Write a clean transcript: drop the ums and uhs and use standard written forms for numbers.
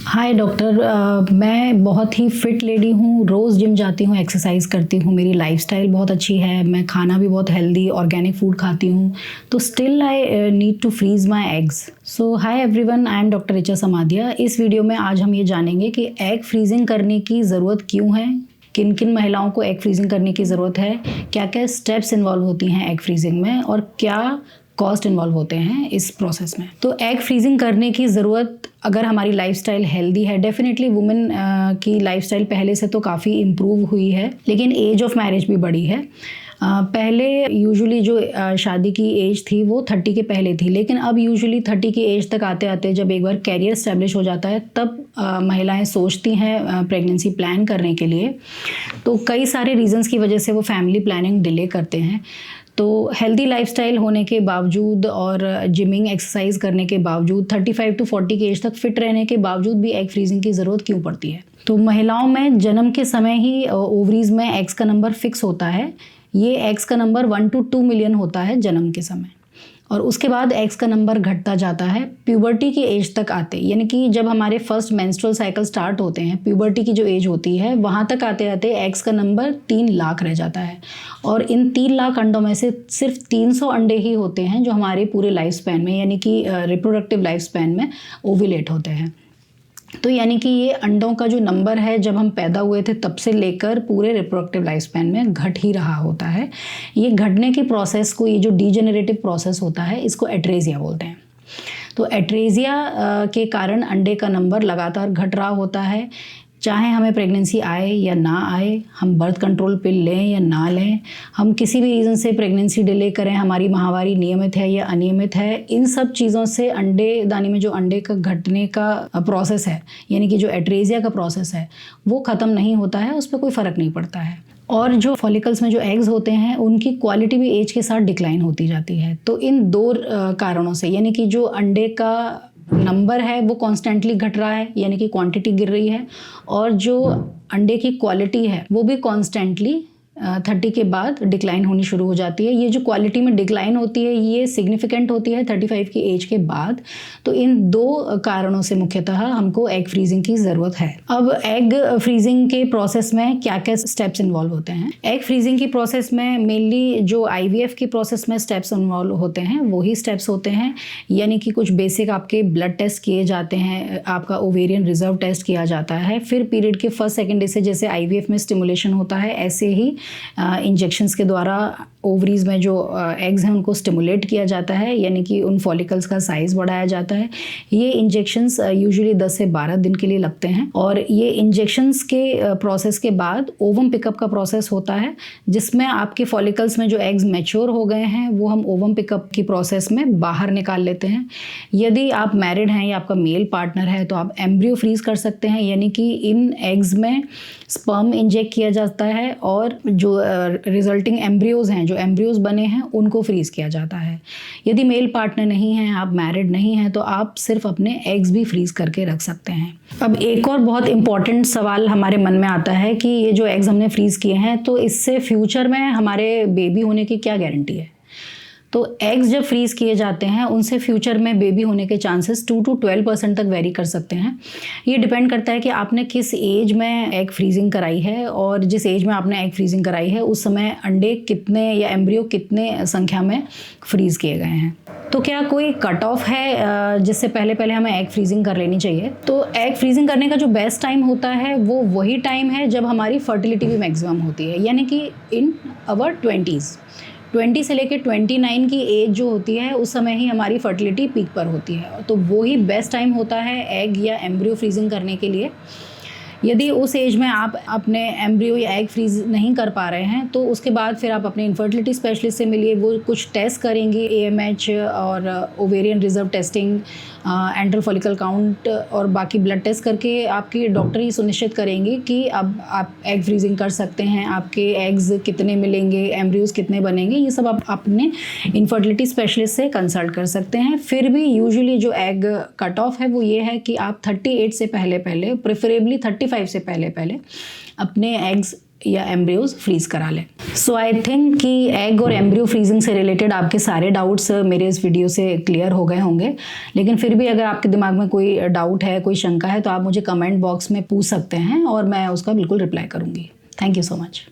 हाय doctor, मैं बहुत ही fit lady हूँ, रोज़ जिम जाती हूँ, एक्सरसाइज करती हूँ, मेरी लाइफस्टाइल बहुत अच्छी है, मैं खाना भी बहुत हेल्दी ऑर्गेनिक फूड खाती हूँ, तो still I need to freeze my eggs. So hi everyone, I am doctor Richa Samadhiya. इस वीडियो में आज हम ये जानेंगे कि एग फ्रीजिंग करने की ज़रूरत क्यों है, किन किन महिलाओं को एग फ्रीजिंग करने की ज़रूरत है, क्या क्या स्टेप्स इन्वॉल्व होती हैं एग फ्रीजिंग में और क्या कॉस्ट इन्वॉल्व होते हैं इस प्रोसेस में। तो एग फ्रीजिंग करने की ज़रूरत अगर हमारी लाइफस्टाइल हेल्दी है, डेफिनेटली वुमेन की लाइफस्टाइल पहले से तो काफ़ी इम्प्रूव हुई है, लेकिन एज ऑफ मैरिज भी बढ़ी है। पहले यूजुअली जो शादी की एज थी वो 30 के पहले थी, लेकिन अब यूजुअली 30 की एज तक आते आते जब एक बार कैरियर स्टैब्लिश हो जाता है तब महिलाएं सोचती हैं प्रेगनेंसी प्लान करने के लिए। तो कई सारे रीजंस की वजह से वो फैमिली प्लानिंग डिले करते हैं। तो हेल्दी लाइफस्टाइल होने के बावजूद और जिमिंग एक्सरसाइज करने के बावजूद 35 to 40 की एज तक फिट रहने के बावजूद भी एग फ्रीजिंग की ज़रूरत क्यों पड़ती है? तो महिलाओं में जन्म के समय ही ओवरीज में एग्स का नंबर फिक्स होता है। ये एग्स का नंबर 1 to 2 मिलियन होता है जन्म के समय, और उसके बाद एग्स का नंबर घटता जाता है प्यूबर्टी की एज तक आते, यानी कि जब हमारे फर्स्ट मेंस्ट्रुअल साइकिल स्टार्ट होते हैं, प्यूबर्टी की जो एज होती है वहाँ तक आते आते एग्स का नंबर 3 लाख रह जाता है। और इन 3 लाख अंडों में से सिर्फ 300 अंडे ही होते हैं जो हमारे पूरे लाइफ स्पैन में, यानी कि रिप्रोडक्टिव लाइफ स्पैन में ओव्यूलेट होते हैं। तो यानी कि ये अंडों का जो नंबर है जब हम पैदा हुए थे तब से लेकर पूरे रिप्रोडक्टिव लाइफ स्पैन में घट ही रहा होता है। ये घटने की प्रोसेस को, ये जो डीजेनरेटिव प्रोसेस होता है, इसको एट्रेजिया बोलते हैं। तो एट्रेजिया के कारण अंडे का नंबर लगातार घट रहा होता है। चाहे हमें प्रेगनेंसी आए या ना आए, हम बर्थ कंट्रोल पिल लें या ना लें, हम किसी भी रीज़न से प्रेगनेंसी डिले करें, हमारी माहवारी नियमित है या अनियमित है, इन सब चीज़ों से अंडे दानी में जो अंडे का घटने का प्रोसेस है, यानी कि जो एट्रेजिया का प्रोसेस है, वो ख़त्म नहीं होता है, उस पर कोई फ़र्क नहीं पड़ता है। और जो फॉलिकल्स में जो एग्स होते हैं उनकी क्वालिटी भी एज के साथ डिक्लाइन होती जाती है। तो इन दो कारणों से, यानी कि जो अंडे का नंबर है वो कॉन्स्टेंटली घट रहा है, यानी कि क्वांटिटी गिर रही है, और जो अंडे की क्वालिटी है वो भी कॉन्स्टेंटली 30 के बाद डिक्लाइन होनी शुरू हो जाती है। ये जो क्वालिटी में डिक्लाइन होती है ये सिग्निफिकेंट होती है 35 की एज के बाद। तो इन दो कारणों से मुख्यतः हमको एग फ्रीजिंग की ज़रूरत है। अब एग फ्रीजिंग के प्रोसेस में क्या क्या स्टेप्स इन्वॉल्व होते हैं? एग फ्रीजिंग की प्रोसेस में मेनली जो IVF की प्रोसेस में स्टेप्स इन्वॉल्व होते हैं वही स्टेप्स होते हैं, यानी कि कुछ बेसिक आपके ब्लड टेस्ट किए जाते हैं, आपका ओवेरियन रिजर्व टेस्ट किया जाता है, फिर पीरियड के फर्स्ट सेकेंड डे से जैसे IVF में स्टिमुलेशन होता है ऐसे ही इंजेक्शंस के द्वारा ओवरीज में जो एग्स हैं उनको स्टिमुलेट किया जाता है, यानी कि उन फॉलिकल्स का साइज़ बढ़ाया जाता है। ये इंजेक्शंस यूजुअली 10 से 12 दिन के लिए लगते हैं, और ये इंजेक्शंस के प्रोसेस के बाद ओवम पिकअप का प्रोसेस होता है, जिसमें आपके फॉलिकल्स में जो एग्स मैच्योर हो गए हैं वो हम ओवम पिकअप की प्रोसेस में बाहर निकाल लेते हैं। यदि आप मैरिड हैं या आपका मेल पार्टनर है तो आप एम्ब्रियो फ्रीज कर सकते हैं, यानी कि इन एग्स में स्पर्म इंजेक्ट किया जाता है और जो रिजल्टिंग एम्ब्रियोज हैं, जो एम्ब्रियोज बने हैं, उनको फ्रीज किया जाता है। यदि मेल पार्टनर नहीं है, आप मैरिड नहीं हैं, तो आप सिर्फ अपने एग्स भी फ्रीज करके रख सकते हैं। अब एक और बहुत इंपॉर्टेंट सवाल हमारे मन में आता है कि ये जो एग्स हमने फ्रीज किए हैं तो इससे फ्यूचर में हमारे बेबी होने की क्या गारंटी है? तो एग्स जब फ्रीज़ किए जाते हैं उनसे फ्यूचर में बेबी होने के चांसेस 2 to 12% तक वेरी कर सकते हैं। ये डिपेंड करता है कि आपने किस एज में एग फ्रीजिंग कराई है, और जिस एज में आपने एग फ्रीजिंग कराई है उस समय अंडे कितने या एम्ब्रियो कितने संख्या में फ्रीज़ किए गए हैं। तो क्या कोई कट ऑफ है जिससे पहले पहले हमें एग फ्रीजिंग कर लेनी चाहिए? तो एग फ्रीजिंग करने का जो बेस्ट टाइम होता है वो वही टाइम है जब हमारी फर्टिलिटी भी मैक्सिमम होती है, यानी कि इन अवर 20 से लेकर 29 की एज जो होती है उस समय ही हमारी फर्टिलिटी पीक पर होती है। तो वो ही बेस्ट टाइम होता है एग या एम्ब्रियो फ्रीजिंग करने के लिए। यदि उस एज में आप अपने एम्ब्रियो या एग फ्रीज नहीं कर पा रहे हैं तो उसके बाद फिर आप अपने इनफर्टिलिटी स्पेशलिस्ट से मिलिए, वो कुछ टेस्ट करेंगे, AMH और ovarian reserve testing, enteral follicle count और बाकी ब्लड टेस्ट करके आपकी डॉक्टर ही सुनिश्चित करेंगे कि अब आप एग फ्रीजिंग कर सकते हैं, आपके एग्स कितने मिलेंगे, एम्ब्रियोज कितने बनेंगे, ये सब आप अपने इनफर्टिलिटी स्पेशलिस्ट से कंसल्ट कर सकते हैं। फिर भी यूजुअली जो एग कट ऑफ है वो ये है कि आप 38 से पहले प्रेफरेबली 35 से पहले अपने एग्स या एम्ब्रियोज फ्रीज करा लें। सो आई थिंक कि एग और एम्ब्रियो फ्रीजिंग से रिलेटेड आपके सारे डाउट्स मेरे इस वीडियो से क्लियर हो गए होंगे, लेकिन फिर भी अगर आपके दिमाग में कोई डाउट है, कोई शंका है, तो आप मुझे कमेंट बॉक्स में पूछ सकते हैं और मैं उसका बिल्कुल रिप्लाई करूँगी। Thank you so much.